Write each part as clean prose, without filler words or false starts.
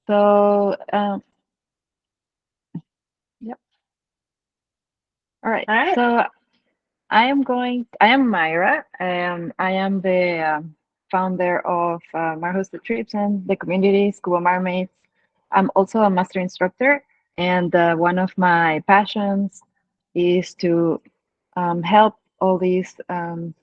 So, yep. All right. All right. So I am Myra. I am the founder of Mar Hosted Trips and the community Scuba Mermaids. I'm also a master instructor, and one of my passions is to help all these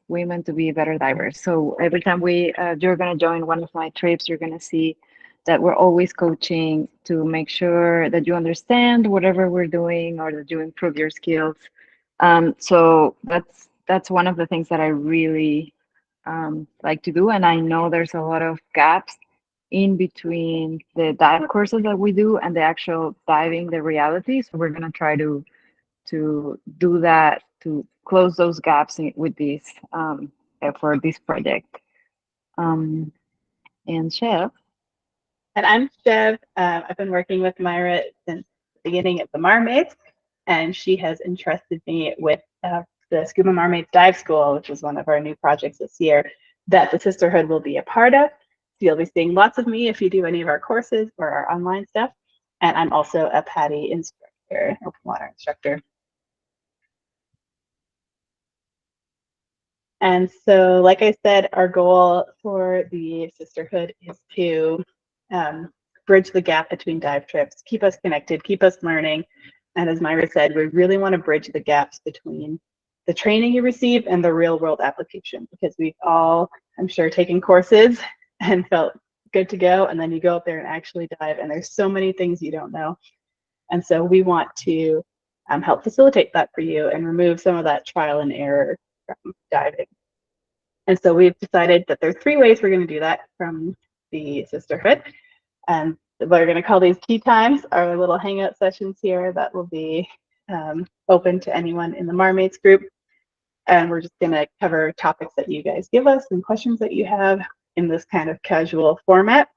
women to be better divers. So every time you're going to join one of my trips, you're going to see that we're always coaching to make sure that you understand whatever we're doing or that you improve your skills. So that's one of the things that I really like to do, and I know there's a lot of gaps in between the dive courses that we do and the actual diving, the reality. So we're gonna try to do that to close those gaps with this for this project. Um, and Chef, And I'm Shev. I've been working with Myra since the beginning of the Marmaids, and she has entrusted me with the Scuba Marmaids Dive School, which is one of our new projects this year that the Sisterhood will be a part of. So you'll be seeing lots of me if you do any of our courses or our online stuff. And I'm also a PADI instructor, open water instructor. And so, like I said, our goal for the Sisterhood is to bridge the gap between dive trips, keep us connected, keep us learning. And as Myra said, we really want to bridge the gaps between the training you receive and the real world application, because we've all, I'm sure, taken courses and felt good to go. And then you go up there and actually dive, and there's so many things you don't know. And so we want to help facilitate that for you and remove some of that trial and error from diving. And so we've decided that there's three ways we're going to do that from the Sisterhood. And we're going to call these tea times, our little hangout sessions here that will be open to anyone in the Marmaids group. And we're just going to cover topics that you guys give us and questions that you have in this kind of casual format.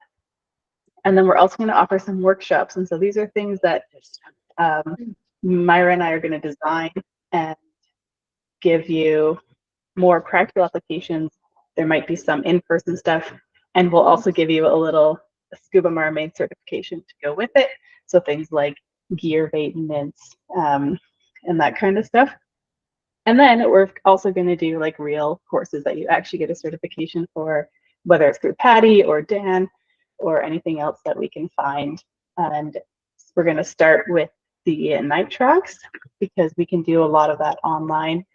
And then we're also going to offer some workshops. And so these are things that Myra and I are going to design and give you more practical applications. There might be some in-person stuff, and we'll also give you a little scuba mermaid certification to go with it. So things like gear maintenance and that kind of stuff. And then we're also going to do like real courses that you actually get a certification for, whether it's through Patty or Dan or anything else that we can find. And we're going to start with the nitrox because we can do a lot of that online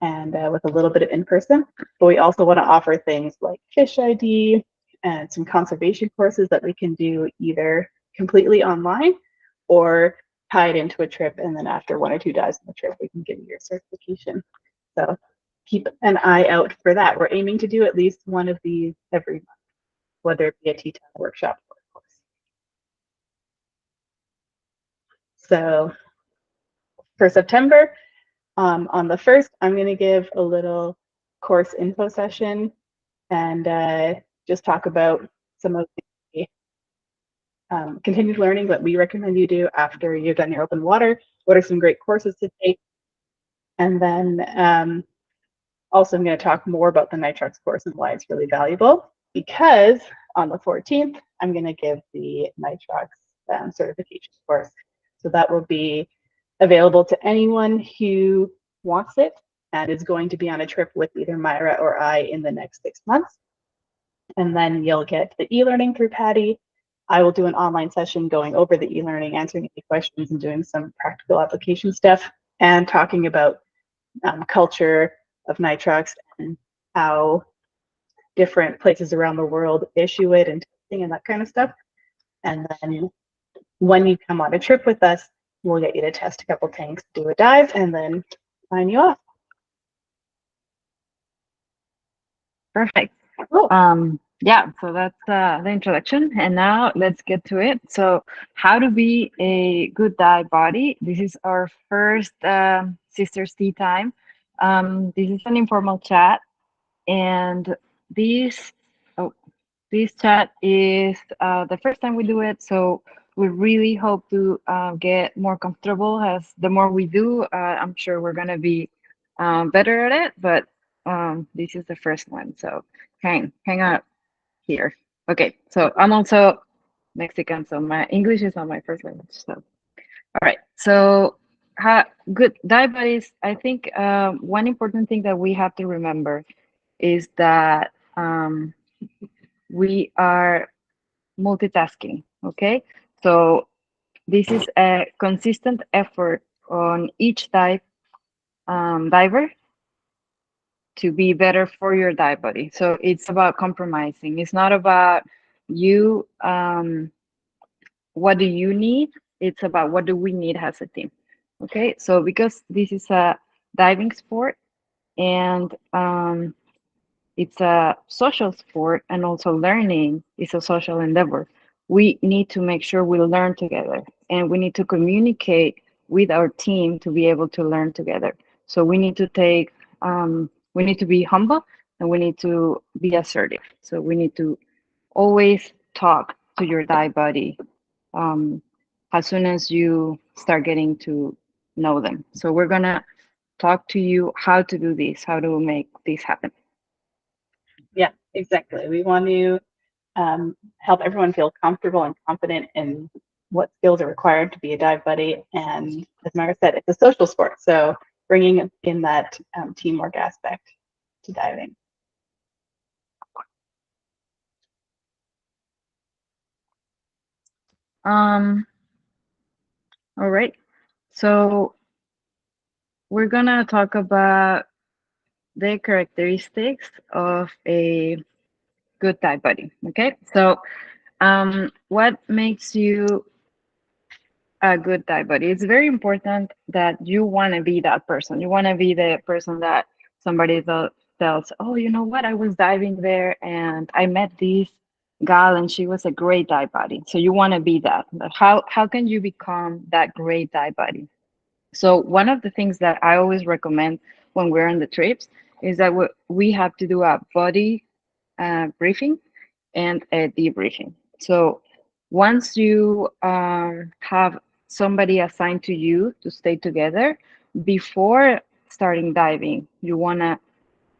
and with a little bit of in-person. But we also want to offer things like fish ID and some conservation courses that we can do either completely online or tied into a trip. And then after one or two dives on the trip, we can give you your certification. So keep an eye out for that. We're aiming to do at least one of these every month, whether it be a tea time workshop or a course. So for September, on the 1st, I'm going to give a little course info session and just talk about some of the continued learning that we recommend you do after you've done your open water. What are some great courses to take? And then also I'm going to talk more about the nitrox course and why it's really valuable, because on the 14th, I'm going to give the nitrox certification course. So that will be available to anyone who wants it and is going to be on a trip with either Myra or I in the next 6 months. And then you'll get the e-learning through Patty. I will do an online session going over the e-learning, answering any questions and doing some practical application stuff and talking about culture of nitrox and how different places around the world issue it and testing and that kind of stuff. And then when you come on a trip with us, we'll get you to test a couple tanks, do a dive, and then sign you off. perfect. Cool. Yeah, so that's the introduction, and now let's get to it. So, how to be a good dive body? This is our first sisters tea time. This is an informal chat, and this oh, this chat is the first time we do it. So we really hope to get more comfortable. As the more we do, I'm sure we're gonna be better at it. But this is the first one, so hang out here. Okay, so I'm also Mexican, so my English is not my first language. So, all right. So, good dive buddies. I think one important thing that we have to remember is that we are multitasking. Okay. So, this is a consistent effort on each diver to be better for your dive body. So, it's about compromising. It's not about you. What do you need? It's about what do we need as a team. Okay, so because this is a diving sport and it's a social sport and also learning is a social endeavor, we need to make sure we learn together and we need to communicate with our team to be able to learn together. So we need to be humble and we need to be assertive. So we need to always talk to your dive buddy um, as soon as you start getting to know them. So we're gonna talk to you how to do this, how to make this happen. Yeah, exactly. We want to help everyone feel comfortable and confident in what skills are required to be a dive buddy. And as Mara said, it's a social sport. So bringing in that teamwork aspect to diving. Um, all right. So we're gonna talk about the characteristics of a good dive buddy. Okay. So what makes you a good dive buddy? It's very important that you want to be that person. You want to be the person that somebody tells, oh, you know what? I was diving there and I met this gal and she was a great dive buddy. So you want to be that. But how can you become that great dive buddy? So one of the things that I always recommend when we're on the trips is that we have to do a body briefing and a debriefing. So once you have somebody assigned to you to stay together, before starting diving, you want to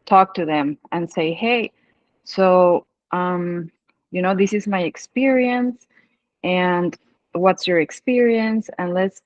talk to them and say, hey, so, this is my experience and what's your experience, and let's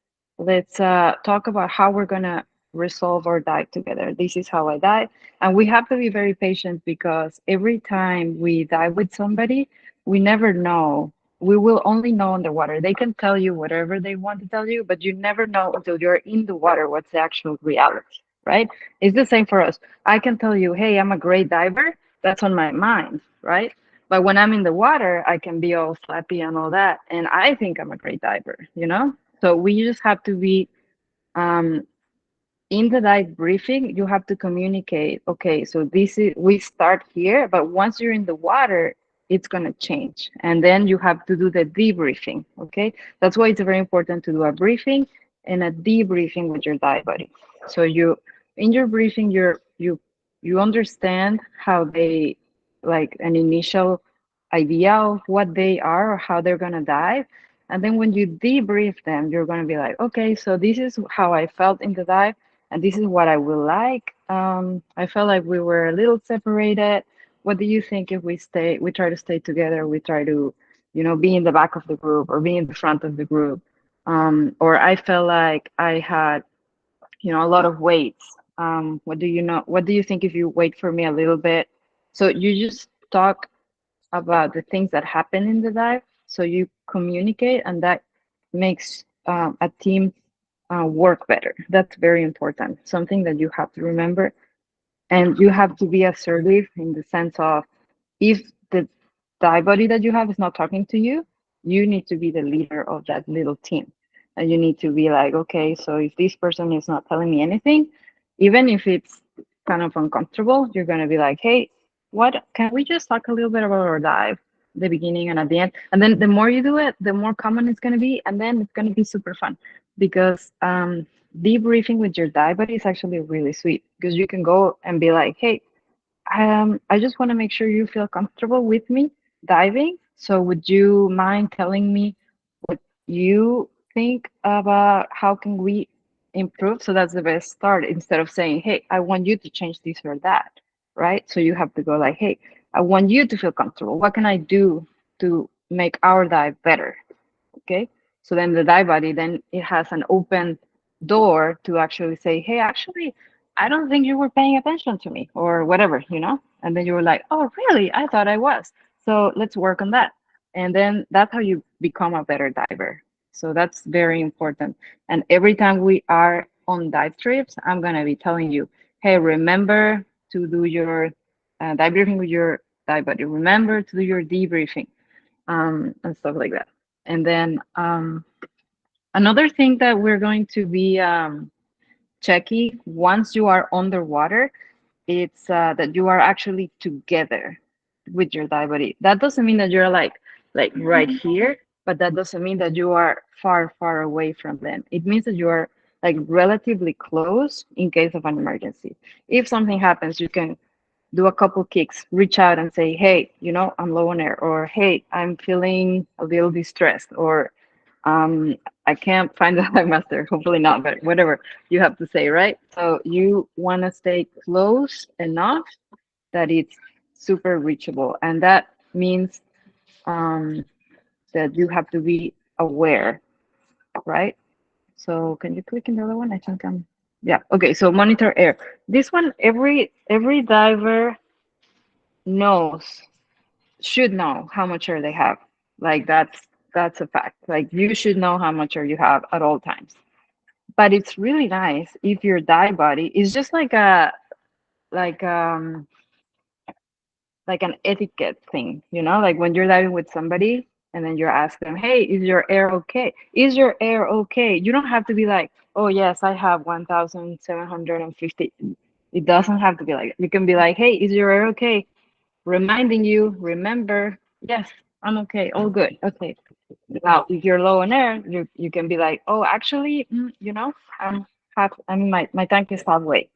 talk about how we're gonna resolve our dive together. This is how I dive, and we have to be very patient because every time we dive with somebody, we never know. We will only know underwater. They can tell you whatever they want to tell you, but you never know until you're in the water what's the actual reality, right? It's the same for us. I can tell you, hey, I'm a great diver. That's on my mind, right? But when I'm in the water, I can be all flappy and all that. And I think I'm a great diver? So we just have to be um, in the dive briefing, you have to communicate, okay, so this is we start here, but once you're in the water, it's going to change. And then you have to do the debriefing, okay? That's why it's very important to do a briefing and a debriefing with your dive buddy. So in your briefing, you understand how they like an initial idea of what they are or how they're going to dive. And then when you debrief them, you're going to be like, okay, so this is how I felt in the dive and this is what I would like. I felt like we were a little separated. What do you think if we try to stay together, we try to, be in the back of the group or be in the front of the group? Or I felt like I had, a lot of weights. What do you think if you wait for me a little bit? So you just talk about the things that happen in the dive. So you communicate, and that makes a team work better. That's very important. Something that you have to remember. And you have to be assertive in the sense of if the body that you have is not talking to you, you need to be the leader of that little team. And you need to be like, okay, so if this person is not telling me anything, even if it's kind of uncomfortable, you're going to be like, hey, what can we just talk a little bit about our dive, the beginning and at the end? And then the more you do it, the more common it's going to be. And then it's going to be super fun because debriefing with your dive buddy is actually really sweet because you can go and be like, hey, I just want to make sure you feel comfortable with me diving. So would you mind telling me what you think about how can we improve? So that's the best start instead of saying, hey, I want you to change this or that, right? So you have to go like, hey, I want you to feel comfortable. What can I do to make our dive better. Okay, so then the dive body, then it has an open door to actually say, hey, actually, I don't think you were paying attention to me or whatever, and then you were like, oh really, I thought I was, so let's work on that. And then that's how you become a better diver. So that's very important. And every time we are on dive trips, I'm going to be telling you, hey, remember to do your dive briefing with your dive buddy, remember to do your debriefing, and stuff like that. And then another thing that we're going to be checking once you are underwater, it's that you are actually together with your dive buddy. That doesn't mean that you're like right here, but that doesn't mean that you are far, far away from them. It means that you are like relatively close in case of an emergency. If something happens, you can do a couple kicks, reach out and say, hey, I'm low on air, or hey, I'm feeling a little distressed, or um, I can't find the high master. Hopefully not, but whatever you have to say, right? So you want to stay close enough that it's super reachable. And that means um, that you have to be aware, right? So can you click in the other one? I think yeah. Okay, so monitor air. This one, every diver knows, should know how much air they have. Like that's a fact. Like you should know how much air you have at all times. But it's really nice if your dive body is just like um like an etiquette thing, like when you're diving with somebody and then you're asking them, hey, is your air okay? Is your air okay? You don't have to be like, oh yes, I have 1,750. It doesn't have to be like that. You can be like, hey, is your air okay? Reminding you, remember, yes, I'm okay, all good. Okay. Now, if you're low on air, you can be like, oh, actually, I'm my tank is halfway.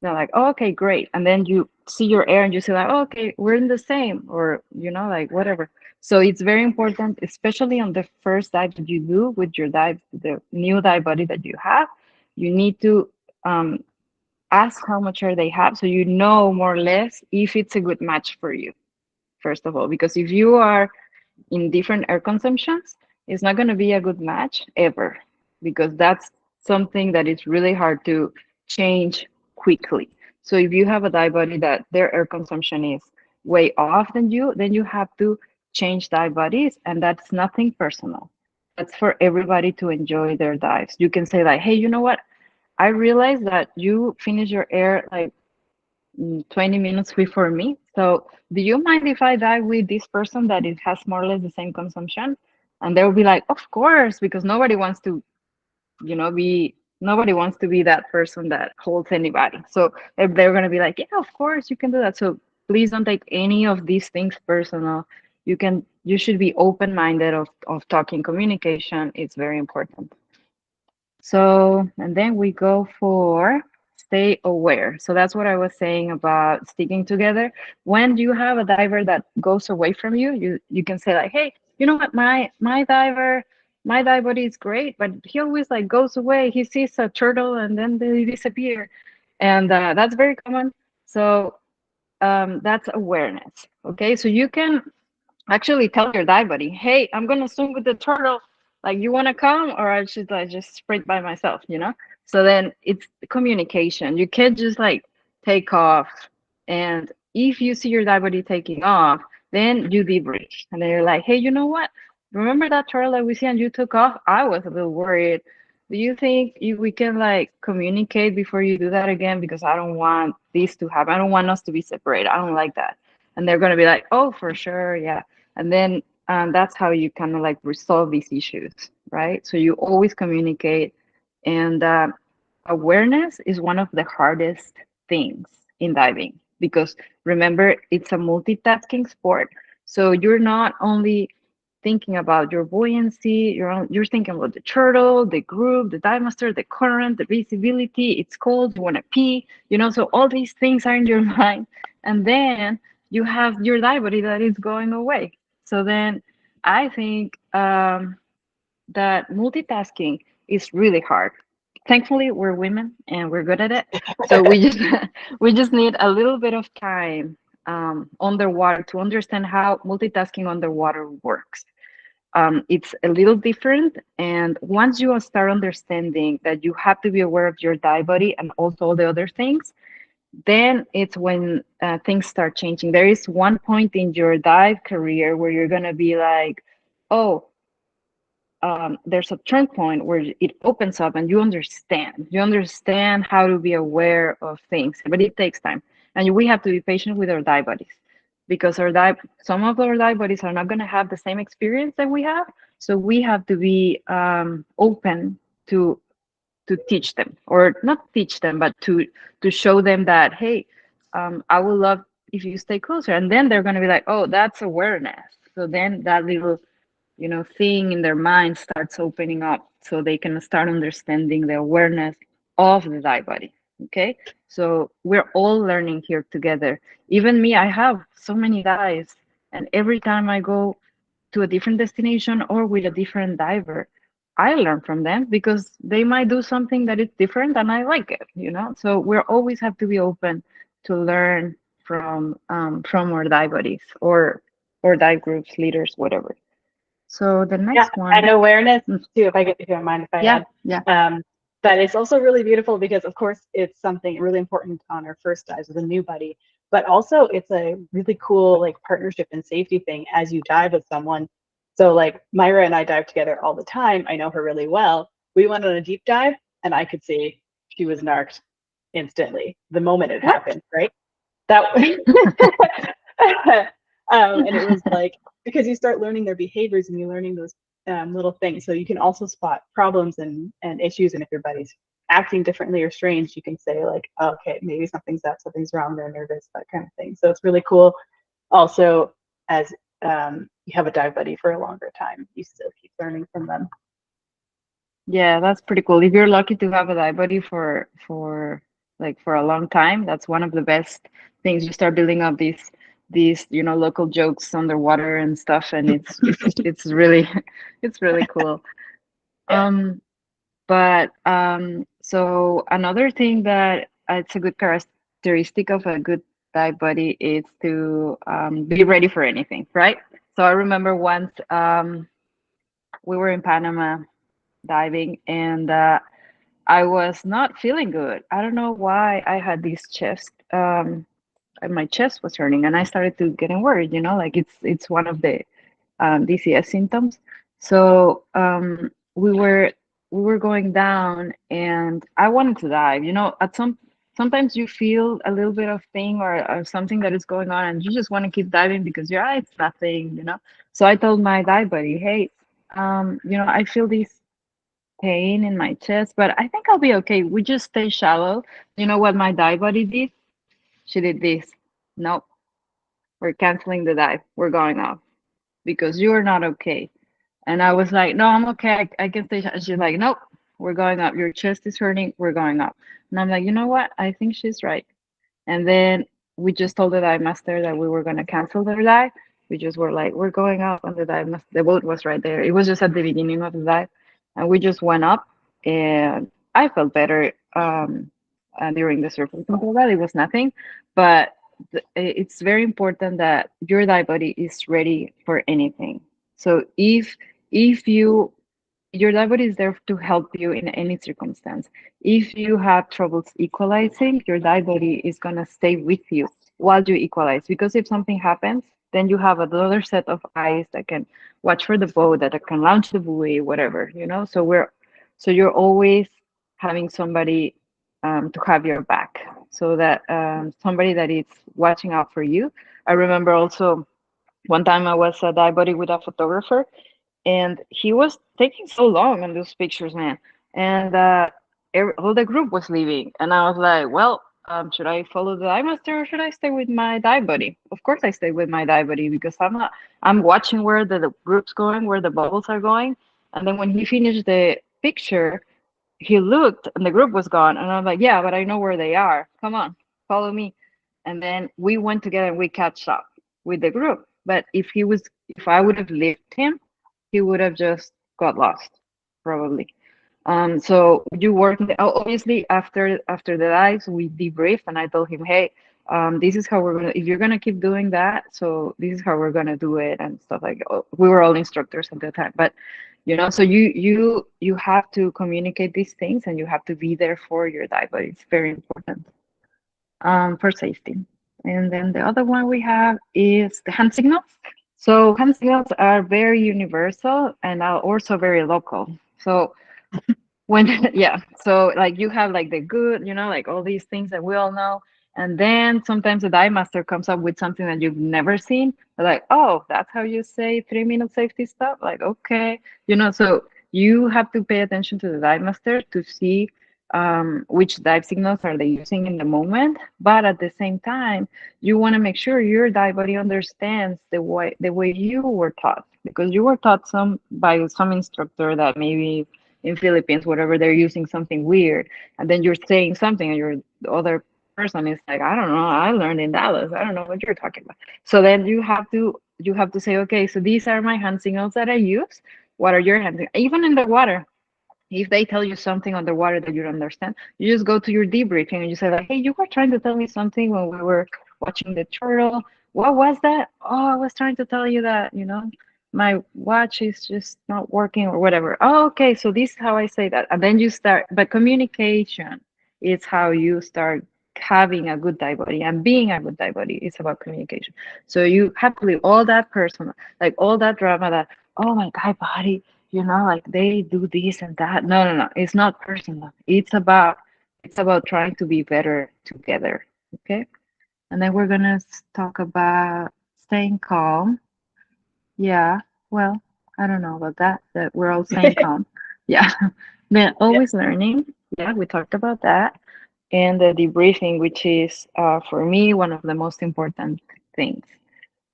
They're like, oh, okay, great. And then you see your air and you say like, oh, okay, we're in the same, or like whatever. So it's very important, especially on the first dive that you do with your dive, the new dive body that you have. You need to um, ask how much air they have, so you know more or less if it's a good match for you. First of all, because if you are in different air consumptions, it's not going to be a good match ever, because that's something that is really hard to change quickly. So if you have a dive body that their air consumption is way off than you, then you have to change dive bodies, and that's nothing personal. That's for everybody to enjoy their dives. You can say like, hey, you know what? I realized that you finish your air like 20 minutes before me. So do you mind if I dive with this person that it has more or less the same consumption? And they will be like, of course, because nobody wants to, be nobody wants to be that person that holds anybody. So if they're gonna be like, yeah, of course you can do that. So please don't take any of these things personal. You should be open-minded of talking communication. It's very important. So, and then we go for stay aware. So that's what I was saying about sticking together. When you have a diver that goes away from you, you can say like, hey, you know what, my dive body is great, but he always like goes away. He sees a turtle and then they disappear, and that's very common. So that's awareness. Okay, so you can actually tell your dive buddy, hey, I'm gonna swim with the turtle. Like, you wanna come, or I should like just sprint by myself? So then it's communication. You can't just like take off. And if you see your dive buddy taking off, then you debrief. And then you're like, hey, you know what? Remember that turtle that we see and you took off? I was a little worried. Do you think we can like communicate before you do that again? Because I don't want this to happen. I don't want us to be separated. I don't like that. And they're gonna be like, oh, for sure, yeah. And then that's how you kind of like resolve these issues, right? So you always communicate. And awareness is one of the hardest things in diving, because remember, it's a multitasking sport. So you're not only thinking about your buoyancy, you're thinking about the turtle, the group, the dive master, the current, the visibility, it's cold, you want to pee, so all these things are in your mind. And then you have your dive body that is going away. So then I think that multitasking is really hard. Thankfully, we're women and we're good at it. So we just we just need a little bit of time underwater to understand how multitasking underwater works. It's a little different. And once you start understanding that you have to be aware of your dive body and also all the other things, then it's when things start changing. There is one point in your dive career where you're going to be like, oh, there's a turn point where it opens up and you understand how to be aware of things, but it takes time. And we have to be patient with our dive bodies because some of our dive bodies are not going to have the same experience that we have. So we have to be open to teach them, or not teach them, but to show them that, hey, I would love if you stay closer. And then they're going to be like, oh, that's awareness. So then that little thing in their mind starts opening up so they can start understanding the awareness of the dive body. Okay. So we're all learning here together. Even me, I have so many dives, and every time I go to a different destination or with a different diver, I learn from them because they might do something that is different and I like it. So we always have to be open to learn from our dive buddies or dive groups, leaders, whatever. So the Yeah, next and one, awareness mm, too, if you don't mind if I yeah, add. yeah, That is also really beautiful because of course it's something really important on our first dives with a new buddy, but also it's a really cool like partnership and safety thing as you dive with someone. So like Myra and I dive together all the time. I know her really well. We went on a deep dive and I could see she was narked instantly the moment it what? happened, right? That and it was like because you start learning their behaviors and you're learning those little things, so you can also spot problems and issues. And if your buddy's acting differently or strange, you can say like, oh, okay, maybe something's up, something's wrong, they're nervous, that kind of thing. So it's really cool. Also, as you have a dive buddy for a longer time, you still keep learning from them. Yeah, that's pretty cool. If you're lucky to have a dive buddy for a long time, that's one of the best things. You start building up these local jokes underwater and stuff, and it's really it's really cool. Yeah. Um, but so another thing that it's a good characteristic of a good dive buddy is to be ready for anything, right? So I remember once we were in Panama diving, and I was not feeling good. I don't know why I had this chest. And my chest was hurting, and I started to getting worried. Like it's one of the DCS symptoms. So we were going down, and I wanted to dive. Sometimes you feel a little bit of thing or something that is going on, and you just want to keep diving because it's nothing. So I told my dive buddy, hey, I feel this pain in my chest, but I think I'll be okay. We just stay shallow. You know what my dive buddy did? She did this. Nope, we're canceling the dive. We're going off because you are not okay. And I was like, no, I'm okay. I can stay. She's like, nope, we're going up. Your chest is hurting. We're going up. And I'm like, you know what? I think she's right. And then we just told the dive master that we were going to cancel their dive. We just were like, we're going up. And the boat was right there. It was just at the beginning of the dive. And we just went up. And I felt better during the surfing. Something like that. It was nothing. But it's very important that your dive body is ready for anything. So if your dive body is there to help you in any circumstance. If you have troubles equalizing, your dive body is gonna stay with you while you equalize. Because if something happens, then you have another set of eyes that can watch for the boat, that can launch the buoy, whatever. So you're always having somebody to have your back, so that somebody that is watching out for you. I remember also one time I was a dive buddy with a photographer, and he was taking so long on those pictures, man. And all the group was leaving, and I was like, well, should I follow the dive master or should I stay with my dive buddy? Of course I stay with my dive buddy because I'm watching where the group's going, where the bubbles are going. And then when he finished the picture, he looked and the group was gone, and I'm like, yeah, but I know where they are, come on, follow me. And then we went together and we catch up with the group. But if I would have left him, he would have just got lost, probably. So you work obviously after the dives we debriefed, and I told him, hey, this is how we're gonna, if you're gonna keep doing that, so this is how we're gonna do it and stuff like we were all instructors at the time, but so you have to communicate these things and you have to be there for your dive, but it's very important for safety. And then the other one we have is the hand signals. So hand signals are very universal and are also very local. So when yeah, so like you have like the good, like all these things that we all know, and then sometimes the dive master comes up with something that you've never seen. They're like, oh, that's how you say 3 minute safety stop, like, okay, so you have to pay attention to the dive master to see which dive signals are they using in the moment, but at the same time you want to make sure your dive body understands the way you were taught, because you were taught some by some instructor that maybe in Philippines, whatever, they're using something weird, and then you're saying something, and the other person is like, I don't know, I learned in Dallas, I don't know what you're talking about. So then you have to say, okay, so these are my hand signals that I use. What are your hand signals? Even in the water, if they tell you something underwater that you don't understand, you just go to your debriefing and you say like, hey, you were trying to tell me something when we were watching the turtle. What was that? Oh, I was trying to tell you that, my watch is just not working or whatever. Oh, okay, so this is how I say that. And then you start, but communication is how you start having a good dive body, and being a good dive body is about communication. So you have to leave all that personal, like all that drama that, oh, my dive body, like they do this and that. No, no, no. It's not personal. It's about trying to be better together. Okay. And then we're gonna talk about staying calm. Yeah. Well, I don't know about that. That we're all staying calm. Yeah. Then Yeah. always learning. Yeah, we talked about that. And the debriefing, which is for me one of the most important things.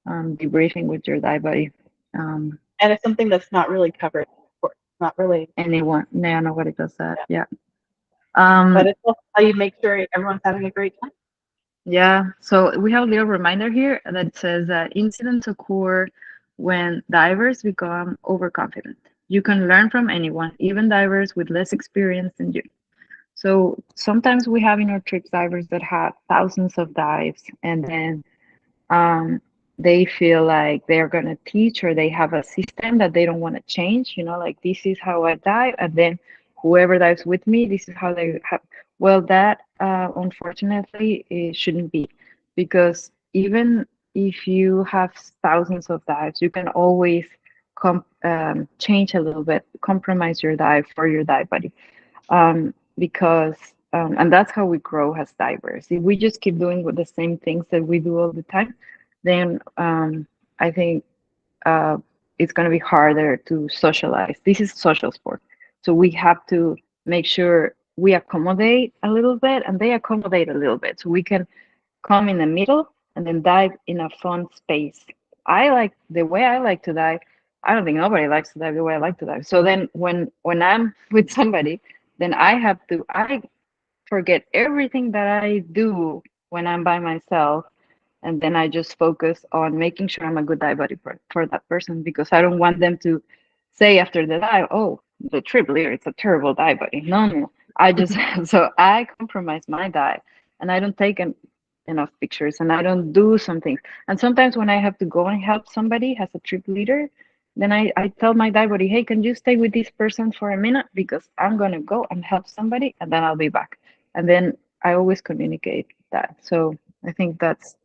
Debriefing with your dive buddy. Um, And it's something that's not really covered, of course. Not really, Anyone, no, nobody does that. yeah. Yeah. But Um, it's also how you make sure everyone's having a great time. yeah. So we have a little reminder here that says that incidents occur when divers become overconfident. You can learn from anyone, even divers with less experience than you. So sometimes we have in our trips divers that have thousands of dives, and then um, they feel like they're going to teach, or they have a system that they don't want to change, like this is how I dive, and then whoever dives with me, this is how they have. Well, that unfortunately it shouldn't be, because even if you have thousands of dives, you can always change a little bit, compromise your dive for your dive buddy, because and that's how we grow as divers. If we just keep doing with the same things that we do all the time, then I think uh, it's going to be harder to socialize. This is a social sport, so we have to make sure we accommodate a little bit and they accommodate a little bit, so we can come in the middle and then dive in a fun space. I like the way I like to dive. I don't think nobody likes to dive the way I like to dive. So then when I'm with somebody, then I forget everything that I do when I'm by myself, and then I just focus on making sure I'm a good dive buddy for that person, because I don't want them to say after the dive, oh, the trip leader, it's a terrible dive buddy. No, no. I just so I compromise my dive, and I don't take enough pictures, and I don't do some things. And sometimes when I have to go and help somebody as a trip leader, then I tell my dive buddy, hey, can you stay with this person for a minute, because I'm gonna go and help somebody and then I'll be back. And then I always communicate that. So I think that's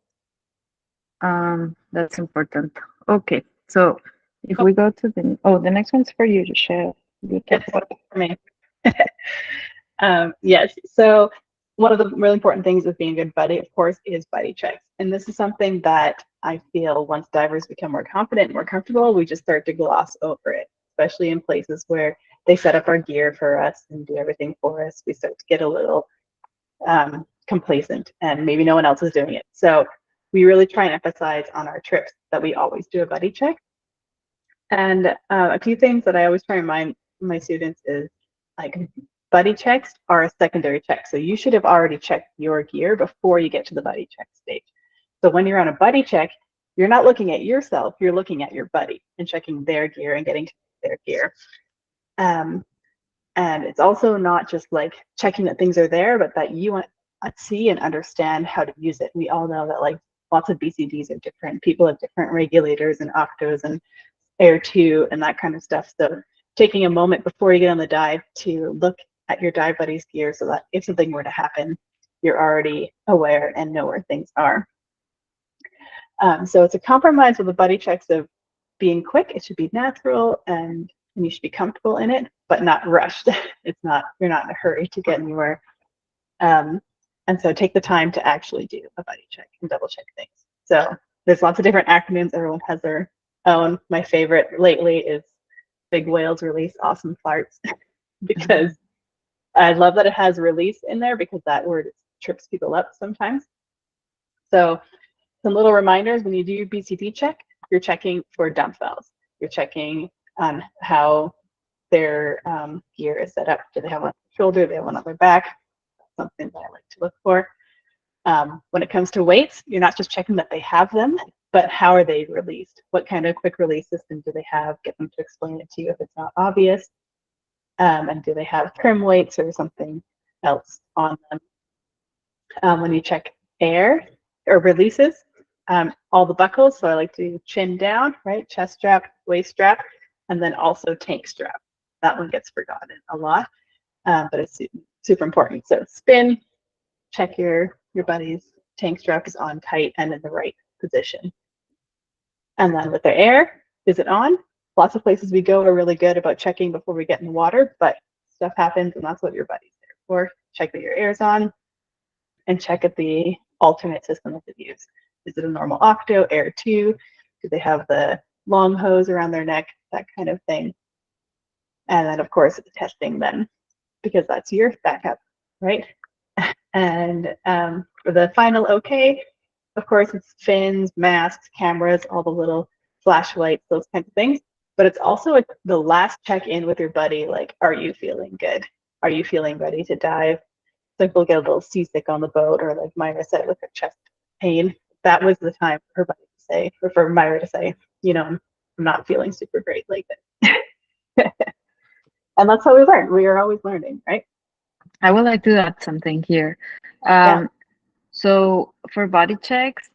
important. Okay, so if Oh, we go to the next one's for you to share. You talk yes, about for me. Yes. So one of the really important things with being a good buddy, of course, is buddy checks. And this is something that I feel once divers become more confident and more comfortable, we just start to gloss over it, especially in places where they set up our gear for us and do everything for us. We start to get a little complacent and maybe no one else is doing it. So we really try and emphasize on our trips that we always do a buddy check. And a few things that I always try and remind my students is like buddy checks are a secondary check. So you should have already checked your gear before you get to the buddy check stage. So when you're on a buddy check, you're not looking at yourself, you're looking at your buddy and checking their gear and getting to their gear. Um, and it's also not just like checking that things are there, but that you see and understand how to use it. We all know that like lots of BCDs are different. People have different regulators and octos and air two and that kind of stuff. So taking a moment before you get on the dive to look at your dive buddy's gear so that if something were to happen, you're already aware and know where things are. So it's a compromise with the buddy checks of being quick. It should be natural and you should be comfortable in it, but not rushed. It's not, you're not in a hurry to get anywhere. And so take the time to actually do a buddy check and double check things. So there's lots of different acronyms. Everyone has their own. My favorite lately is Big Whales Release Awesome Farts because I love that it has release in there because that word trips people up sometimes. So some little reminders when you do your BCD check, you're checking for dump valves. You're checking on how their gear is set up. Do they have one on their shoulder? Do they have one on their back? That's something that I like to look for. When it comes to weights, you're not just checking that they have them, but how are they released? What kind of quick release system do they have? Get them to explain it to you if it's not obvious. And do they have trim weights or something else on them? When you check air or releases, all the buckles. So I like to do chin down, right? Chest strap, waist strap, and then also tank strap. That one gets forgotten a lot, but it's super important. So spin, check your buddy's tank strap is on tight and in the right position. And then with their air, is it on? Lots of places we go are really good about checking before we get in the water, but stuff happens and that's what your buddy's there for. Check that your air's on and check at the alternate system that they use. Is it a normal octo, air 2? Do they have the long hose around their neck? That kind of thing. And then, of course, the testing then, because that's your backup, right? And for the final okay, of course, it's fins, masks, cameras, all the little flashlights, those kinds of things. But it's also the last check-in with your buddy, like, are you feeling good? Are you feeling ready to dive? Like we'll get a little seasick on the boat, or like Myra said with her chest pain. That was the time for her buddy to say, or for Myra to say, you know, I'm not feeling super great like this. And that's how we learn. We are always learning, right? I would like to add something here. Yeah. Um, so for body checks,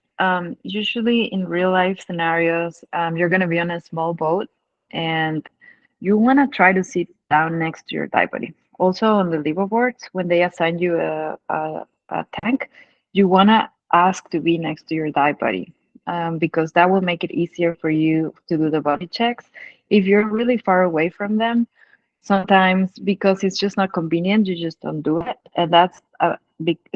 usually in real life scenarios, you're going to be on a small boat and you want to try to sit down next to your dive buddy. Also on the liveaboards, when they assign you a tank, you want to ask to be next to your dive buddy, because that will make it easier for you to do the body checks. If you're really far away from them, sometimes because it's just not convenient, you just don't do it, and that's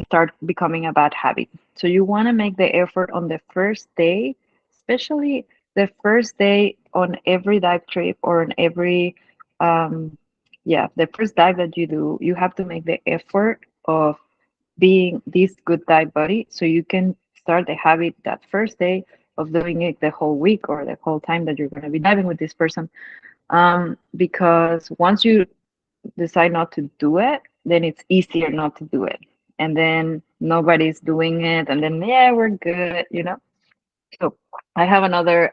start becoming a bad habit. So you want to make the effort on the first day, especially the first day on every dive trip or on every um yeah, the first dive that you do, you have to make the effort of being this good dive buddy so you can start the habit that first day of doing it the whole week or the whole time that you're going to be diving with this person. Because once you decide not to do it, then it's easier not to do it. And then nobody's doing it, and then, yeah, we're good, you know? So I have another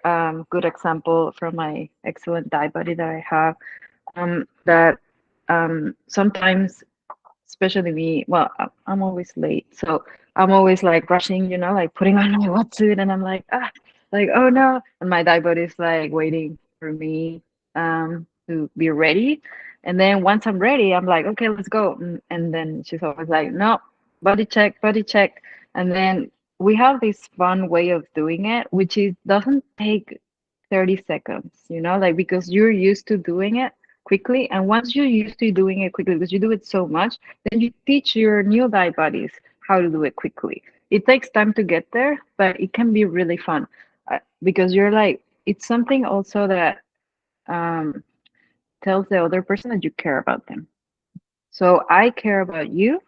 good example from my excellent dive buddy that I have, that sometimes, especially me, well, I'm always late. So I'm always like rushing, you know, like putting on my wetsuit, and I'm like, like, oh no. And my dive buddy is like waiting for me to be ready. And then once I'm ready, I'm like, okay, let's go. And then she's always like, no, body check, body check. And then we have this fun way of doing it, which is doesn't take 30 seconds, you know, like because you're used to doing it quickly. And once you're used to doing it quickly, because you do it so much, then you teach your new dive buddies how to do it quickly. It takes time to get there, but it can be really fun, because you're like, it's something also that um, tells the other person that you care about them. So I care about you.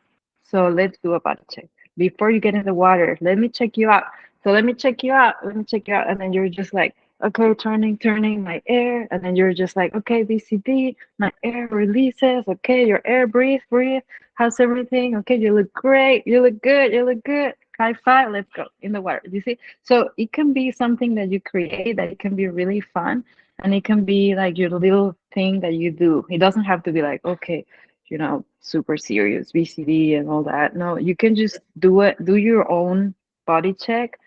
So let's do a body check. Before you get in the water, let me check you out. So let me check you out. Let me check you out. And then you're just like, okay, turning my air. And then you're just like, okay, BCD, my air releases. Okay, your air, breathe. How's everything? Okay, you look great. You look good. You look good. High five. Let's go in the water. You see? So it can be something that you create that it can be really fun. And it can be like your little thing that you do. It doesn't have to be like, okay, super serious BCD and all that. No, you can just do your own body check,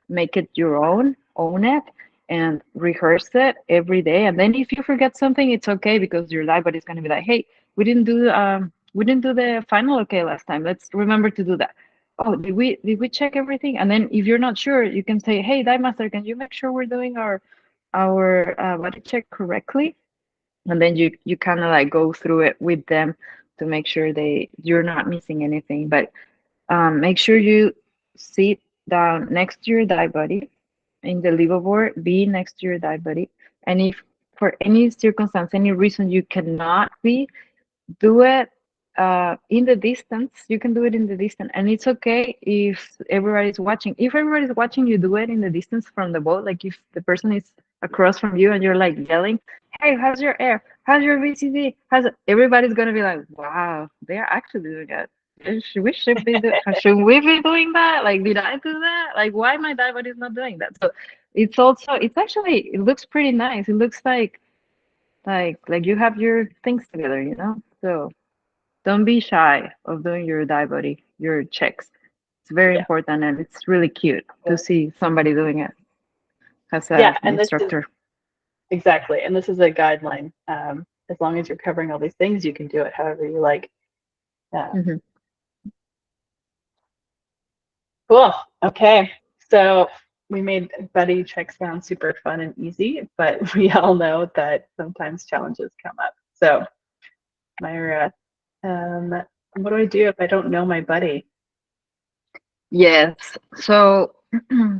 make it your own it, and rehearse it every day. And then if you forget something, it's okay because your live body is going to be like, hey, we didn't do the final okay last time. Let's remember to do that. Oh, did we check everything? And then if you're not sure, you can say, hey, dive master, can you make sure we're doing our body check correctly? And then you kind of like go through it with them to make sure you're not missing anything. But make sure you sit down next to your dive buddy in the liveaboard, be next to your dive buddy. And if for any circumstance, any reason you cannot be, do it in the distance. You can do it in the distance, and it's okay if everybody's watching. If everybody's watching, you do it in the distance from the boat. Like if the person is across from you and you're like yelling, "Hey, how's your air? How's your VCD? Everybody's gonna be like, wow, they're actually doing it. Should we be doing that? Like, did I do that? Like, why my dive buddy is not doing that?" So it looks pretty nice. It looks like you have your things together. So don't be shy of doing your dive body, your checks. It's very Yeah. important, and it's really cute to see somebody doing it as Yeah, an and this is instructor. exactly, and this is a guideline. As long as you're covering all these things, you can do it however you like. Hmm. Cool. Okay. So we made buddy checks sound super fun and easy, but we all know that sometimes challenges come up. So, Myra, what do I do if I don't know my buddy? Yes. So,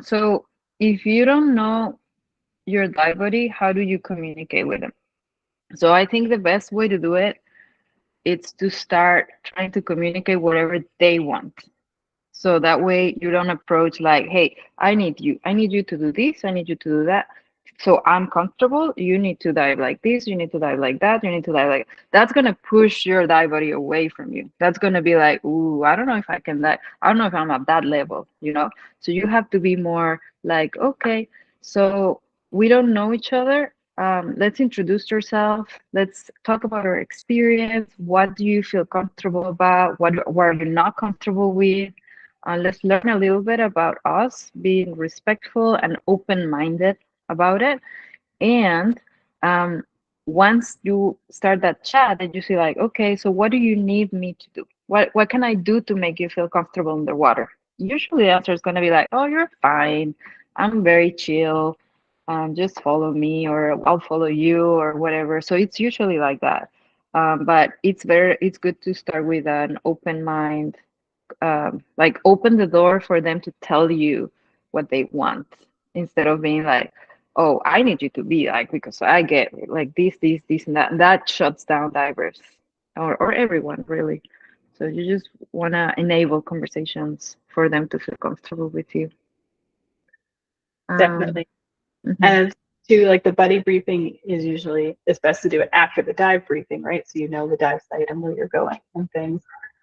so if you don't know your dive buddy, how do you communicate with them? So I think the best way to do it is to start trying to communicate whatever they want. So that way you don't approach like, hey, I need you to do this, I need you to do that. So I'm comfortable. You need to dive like this, you need to dive like that, you need to dive like that's gonna push your dive body away from you. That's gonna be like, ooh, I don't know if I can dive. I don't know if I'm at that level. So you have to be more like, okay, so we don't know each other. Let's introduce yourself. Let's talk about our experience. What do you feel comfortable about? What are you not comfortable with? Let's learn a little bit about us, being respectful and open minded about it. And um, once you start that chat, and you see, like, okay, so what do you need me to do? What can I do to make you feel comfortable in the water? Usually the answer is going to be like, oh, you're fine. I'm very chill. Just follow me, or I'll follow you, or whatever. So it's usually like that. But it's good to start with an open mind, like open the door for them to tell you what they want, instead of being like, oh, I need you to be like, because I get like this and that. And that shuts down divers, or everyone really. So you just want to enable conversations for them to feel comfortable with you. um Definitely. mhm. And to like the buddy briefing is usually it's best to do it after the dive briefing, right? So you know the dive site and where you're going and things.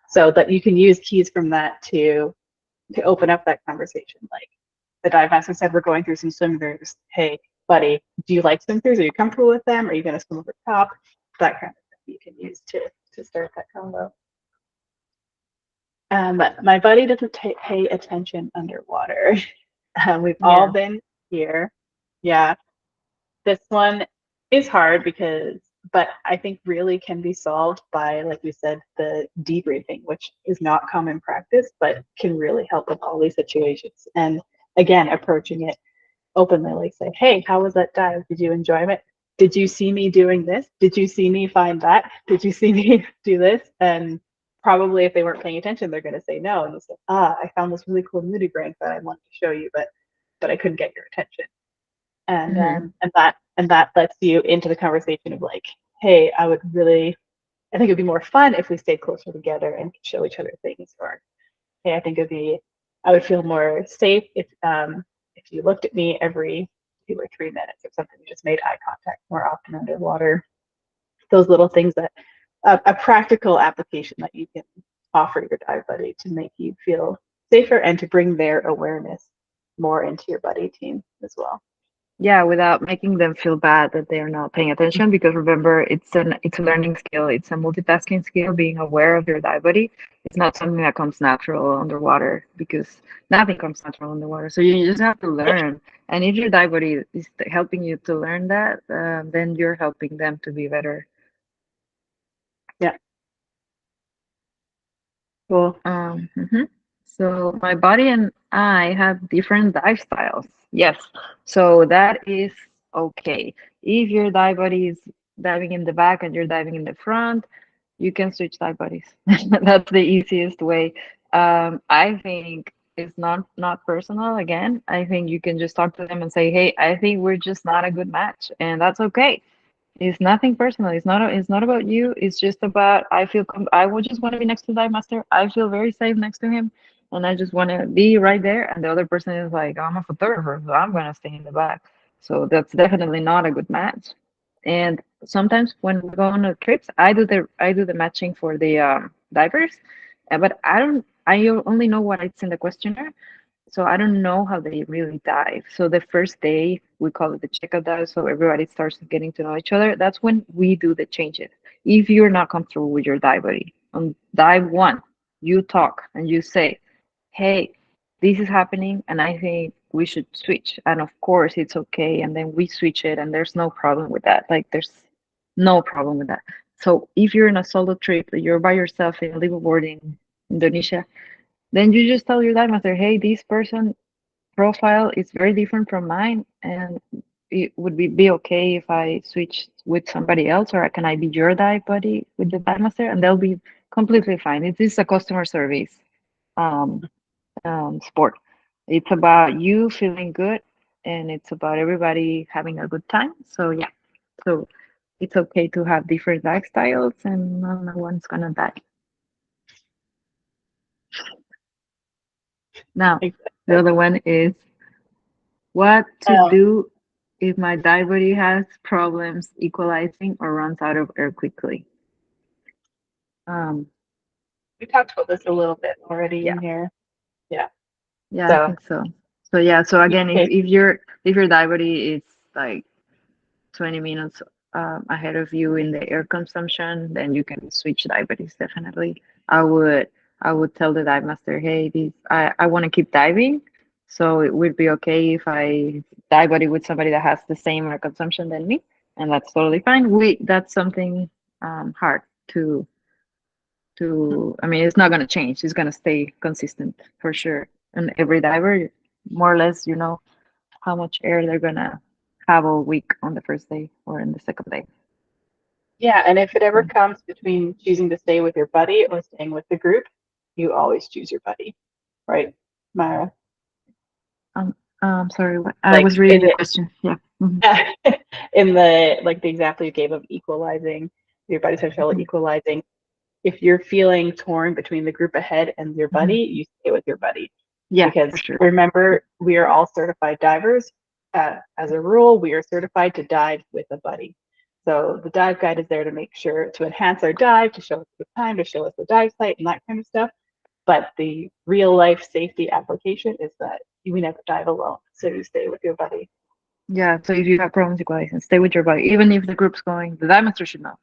So that you can use keys from that to open up that conversation. Like the dive master said, we're going through some swim throughs. Hey, buddy, do you like swim throughs? Are you comfortable with them? Are you going to swim over top? That kind of stuff you can use to start that combo. My buddy doesn't pay attention underwater. We've all Yeah. been here. Yeah, this one is hard but I think really can be solved by, like we said, the debriefing, which is not common practice, but can really help with all these situations. And again, approaching it openly, like say, hey, how was that dive? Did you enjoy it? Did you see me doing this? Did you see me find that? Did you see me do this? And probably if they weren't paying attention, they're going to say no. And you say, I found this really cool nudibranch that I wanted to show you, but I couldn't get your attention. And Hmm. that lets you into the conversation of like, hey, I think it'd be more fun if we stayed closer together and could show each other things. Or hey, I would feel more safe if you looked at me every 2 or 3 minutes or something. You just made eye contact more often underwater. Those little things that a practical application that you can offer your dive buddy to make you feel safer and to bring their awareness more into your buddy team as well. Yeah, without making them feel bad that they are not paying attention, because remember, it's a learning skill, it's a multitasking skill. Being aware of your dive body, it's not something that comes natural underwater, because nothing comes natural underwater. So you just have to Yeah, learn. And if your dive body is helping you to learn that, then you're helping them to be better. yeah, cool. Mhm. So my body and I have different dive styles. Yes. So that is okay. If your dive body is diving in the back and you're diving in the front, you can switch dive bodies. That's the easiest way. I think it's not personal. Again, I think you can just talk to them and say, "Hey, I think we're just not a good match," and that's okay. It's nothing personal. It's not about you. It's just about I would just want to be next to Dive Master. I feel very safe next to him, and I just want to be right there. And the other person is like, I'm a photographer, so I'm gonna stay in the back. So that's definitely not a good match. And sometimes when we go on the trips, I do the matching for the divers, but I don't. I only know what it's in the questionnaire, so I don't know how they really dive. So the first day we call it the checkup dive, so everybody starts getting to know each other. That's when we do the changes. If you're not comfortable with your dive buddy, on dive one, you talk and you say, "Hey, this is happening, and I think we should switch." And of course, it's okay, and then we switch it, and there's no problem with that. Like there's no problem with that. So if you're in a solo trip, you're by yourself in a liveaboard in Indonesia, then you just tell your dive master, "Hey, this person profile is very different from mine, and it would be okay if I switch with somebody else, or can I be your dive buddy with the dive master?" And they'll be completely fine. It is a customer service um, sport. It's about you feeling good, and it's about everybody having a good time. So yeah, so it's okay to have different dive styles, and no one's gonna die. Now, the Exactly. other one is what to Um, do if my diary has problems equalizing or runs out of air quickly. Um, we talked about this a little bit already yeah, in here. Yeah. yeah, I So think so. So yeah, so you again, take, if your diary is like 20 minutes ahead of you in the air consumption, then you can switch diabetes definitely. I would I would tell the dive master, hey, I want to keep diving, so it would be okay if I dive buddy with somebody that has the same air consumption than me, and that's totally fine. We That's something hard to I mean, it's not gonna change. It's gonna stay consistent for sure. And every diver, more or less, how much air they're gonna have all week on the first day or in the second day. yeah, and if it ever So, comes between choosing to stay with your buddy or staying with the group, you always choose your buddy, right, Myra? sorry, I Like was reading the question. Yeah. Hmm. in the like the example you gave of equalizing, your buddy social Hmm. equalizing, if you're feeling torn between the group ahead and your Hmm. buddy, you stay with your buddy. Yeah, for Because sure. remember, we are all certified divers. As a rule, we are certified to dive with a buddy. So the dive guide is there to make sure to enhance our dive, to show us the time, to show us the dive site and that kind of stuff. But the real life safety application is that we never dive alone. So you stay with your buddy. Yeah, so if you have problems equalizing, stay with your body. Even if the group's going, the dive master should know.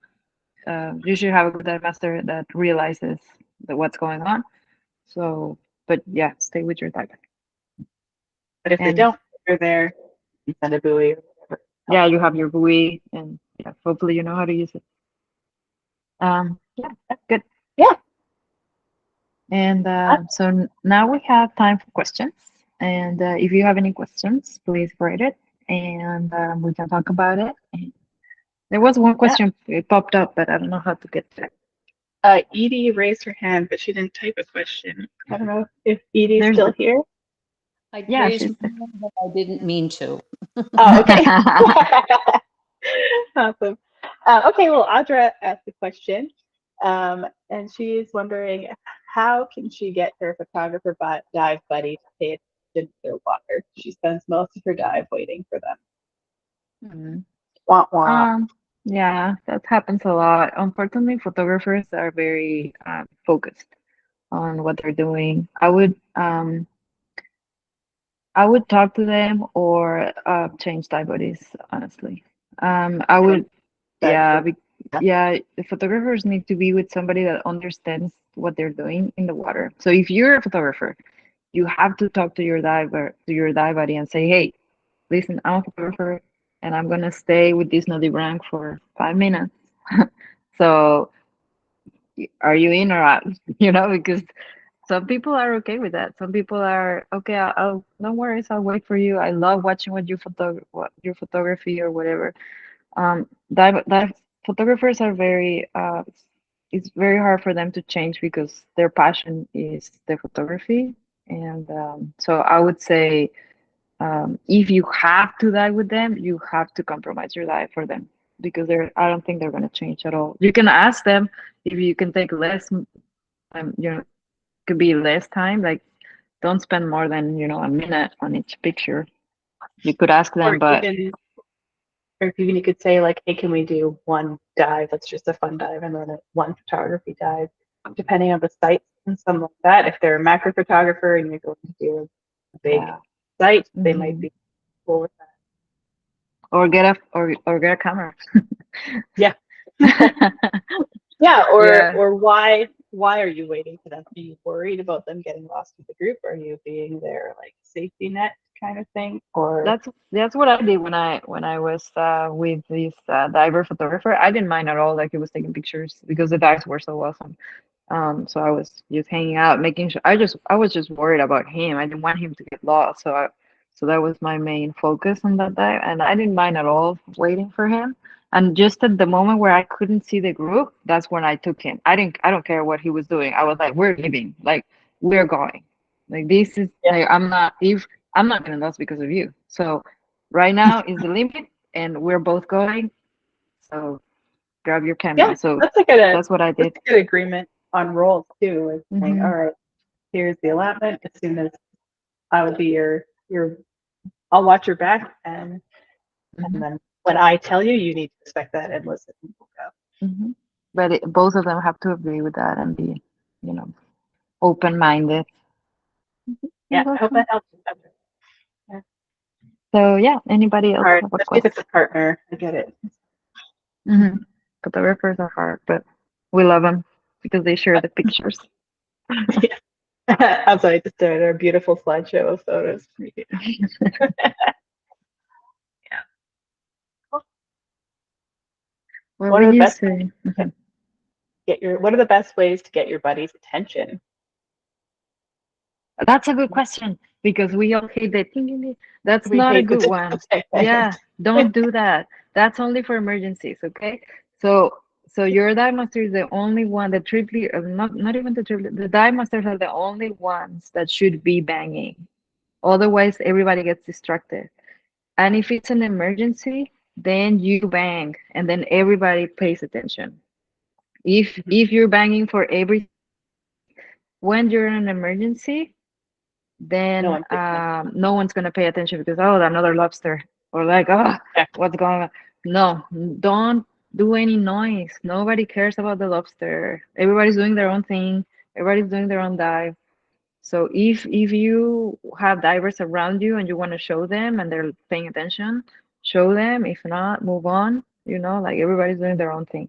You should have a good dive master that realizes that what's going on. So, but yeah, stay with your dive. But if they And don't, you're there, you send a buoy or whatever. Help. yeah, you have your buoy, and yeah, hopefully you know how to use it. Yeah, good. Yeah. And now we have time for questions. And if you have any questions, please write it, and we can talk about it. And there was one Yeah. question it popped up, but I don't know how to get to it. Edie raised her hand, but she didn't type a question. I don't know if Edie's There's still the here. I Yeah, raised she's my hand, but I didn't mean to. Oh, okay. Awesome. Okay, well, Audra asked the question, and she's wondering how can she get her photographer dive buddy to pay attention to their water? She spends most of her dive waiting for them. Mhm. Womp womp. um yeah, that happens a lot. Unfortunately, photographers are very focused on what they're doing. I would talk to them or change dive bodies, honestly. I Change would, dive yeah, bodies. Yeah. yeah, the photographers need to be with somebody that understands what they're doing in the water. So if you're a photographer, you have to talk to your dive buddy and say, hey, listen, I'm a photographer and I'm gonna stay with this nudie rank for 5 minutes. So are you in or out? Because some people are okay with that. Some people are okay. No worries. I'll wait for you. I love watching what your photography or whatever. Dive photographers are very. It's very hard for them to change because their passion is the photography, and so I would say if you have to dive with them, you have to compromise your dive for them because they're. I don't think they're going to change at all. You can ask them if you can take less. Could be less time. Like don't spend more than a minute on each picture. You could ask them, Or but even, or even you could say like, hey, can we do one dive? That's just a fun dive, and then one photography dive, depending on the site and something like that. If they're a macro photographer and you're going to do a big yeah. site, they might Hmm. be cool with that. Or get a camera. Yeah. Yeah, Yeah, or why are you waiting for them? Are you worried about them getting lost with the group? Are you being their like safety net kind of thing? Or that's what I did when I was with this diver photographer. I didn't mind at all. Like he was taking pictures because the dives were so awesome. So I was just hanging out, making sure. I was just worried about him. I didn't want him to get lost. So that was my main focus on that day, and I didn't mind at all waiting for him. And just at the moment where I couldn't see the group, that's when I took him. I don't care what he was doing. I was like, we're leaving. Like we're going. Like this is yeah, like I'm not gonna lose because of you. So right now is the limit, and we're both going. So grab your yeah, camera. So that's like a that's what I that's did. a good agreement on roles too. Is saying, Hmm. all right, here's the allotment. As soon as I will be your I'll watch your back, and Hmm. then when I tell you, you need to respect that and listen. We'll go. Hmm. But both of them have to agree with that and be, you know, open-minded. Yeah, And go I hope from- that helps. Yeah, So yeah, anybody else hard, have a especially if it's question? a partner. I get it. Hmm. Photographers are hard, but we love them because they share the pictures. Yeah. Outside just our beautiful slideshow of photos. Yeah. What What are would the you best say? Mhm. what are the best ways to get your buddy's attention? That's a good question because we all hate the ding, ding, ding. That's We not a hate good the one. Yeah, don't do that. That's only for emergencies, okay? So your dive master is the only one that triply not even the triply the dive masters are the only ones that should be banging. Otherwise everybody gets distracted. And if it's an emergency, then you bang and then everybody pays attention. If you're banging for everything when you're in an emergency, No then one pays attention. no one's gonna pay attention because oh another lobster or like oh Yeah. what's going on. No, don't do any noise. Nobody cares about the lobster. Everybody's doing their own thing. Everybody's doing their own dive. So if you have divers around you and you want to show them and they're paying attention, show them. If not, move on. Like everybody's doing their own thing.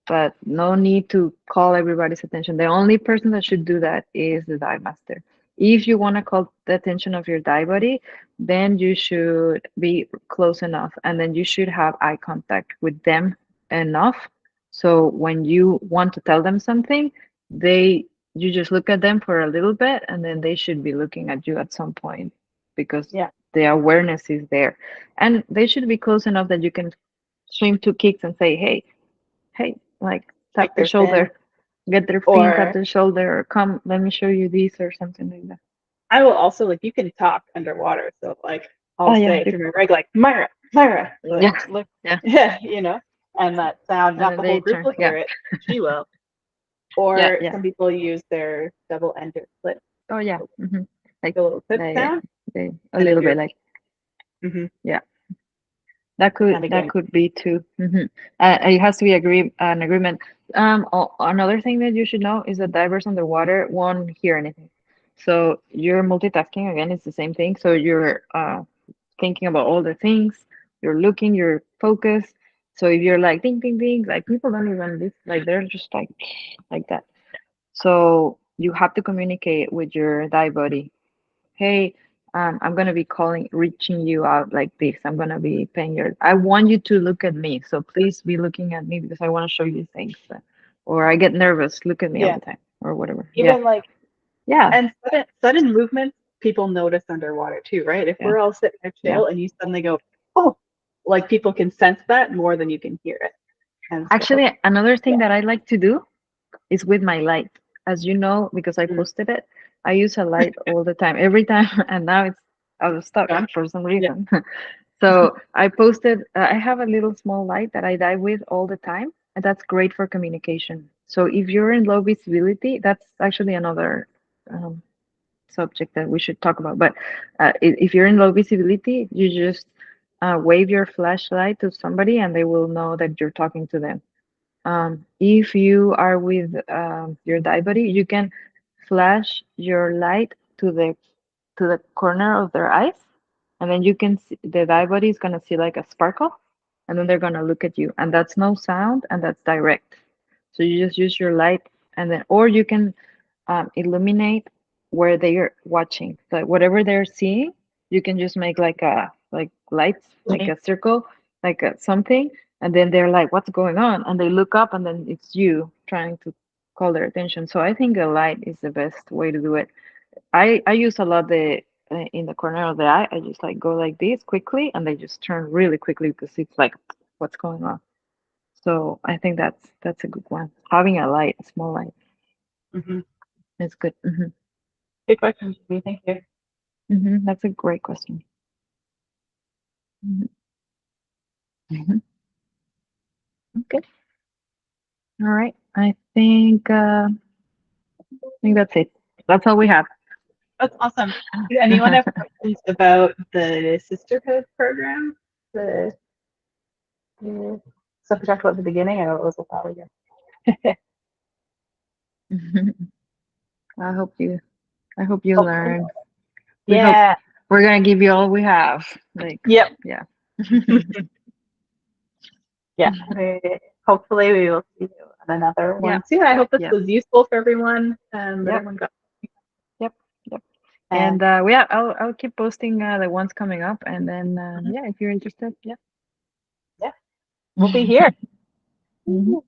But no need to call everybody's attention. The only person that should do that is the dive master. If you want to call the attention of your dive buddy, then you should be close enough and then you should have eye contact with them enough. So when you want to tell them something, they you just look at them for a little bit and then they should be looking at you at some point because Yeah. the awareness is there. And they should be close enough that you can swim two kicks and say, hey, like tap Shake the their fin. shoulder, get their fin, tap Or the shoulder, or come, let me show you this or something like that. I will also like you can talk underwater. So like Oh I'll yeah, say to my reg like Myra, Myra, like yeah, look, yeah. yeah, and that sound, And not then the whole they group turn, will yeah, hear it, but she will. yeah, Or yeah. some people use their double-ended clip, Oh yeah, like the little clip they, sound. a And if little bit you're, like hmm yeah. That could and that again, could be too. It has to be an agreement. Another thing that you should know is that divers underwater won't hear anything. So you're multitasking again, it's the same thing. So you're thinking about all the things, you're looking, you're focused. So if you're like ding ding ding, like people don't even like they're just like that. So you have to communicate with your die body. Hey, I'm gonna be calling, reaching you out like this. I'm gonna be paying your. I want you to look at me. So please be looking at me because I want to show you things. Or I get nervous. Look at me all Yeah. the time, or whatever. Yeah, Even like, yeah, and sudden movements people notice underwater too, right? If yeah, we're all sitting there yeah. chill and you suddenly go, oh, like people can sense that more than you can hear it. And so, Actually, another yeah. thing that I like to do is with my light. As you know, because I Mm. posted it, I use a light all the time, every time, and now it's out of stock Gone? for some Yeah. reason. So I posted, I have a little small light that I die with all the time, and that's great for communication. So if you're in low visibility, that's actually another um, subject that we should talk about. But if you're in low visibility, you just wave your flashlight to somebody and they will know that you're talking to them. If you are with your die buddy, you can flash your light to the corner of their eyes, and then you can see the die buddy is gonna see like a sparkle, and then they're gonna look at you, and that's no sound, and that's direct. So you just use your light, and then or you can illuminate where they are watching. So whatever they're seeing, you can just make like a like lights, like Mhm. a circle, like a something, and then they're like, "What's going on?" And they look up, and then it's you trying to call their attention. So I think a light is the best way to do it. I use a lot the in the corner of the eye. I just like go like this quickly, and they just turn really quickly because it's like, "What's going on?" So I think that's a good one. Having a light, a small light, Mhm. is good. Good question, Jimmy. Thank you. That's a great question. Mhm. Mhm. Okay. All right. I think that's it. That's all we have. That's awesome. Did anyone have questions about the sisterhood program? The stuff we talked about at the beginning? I know it was a while ago. I hope you I hope you Hopefully. learn. We hope Yeah. we're gonna give you all we have. Like, Yep. yeah. Yeah. Hopefully we will see you on another Yeah. one soon. I hope this Yeah. was useful for everyone, that Yep. everyone got. Yep. Yep. And And yeah, I'll keep posting the ones coming up, and then mhm, yeah, if you're interested, yeah. yeah, we'll be here. Mhm.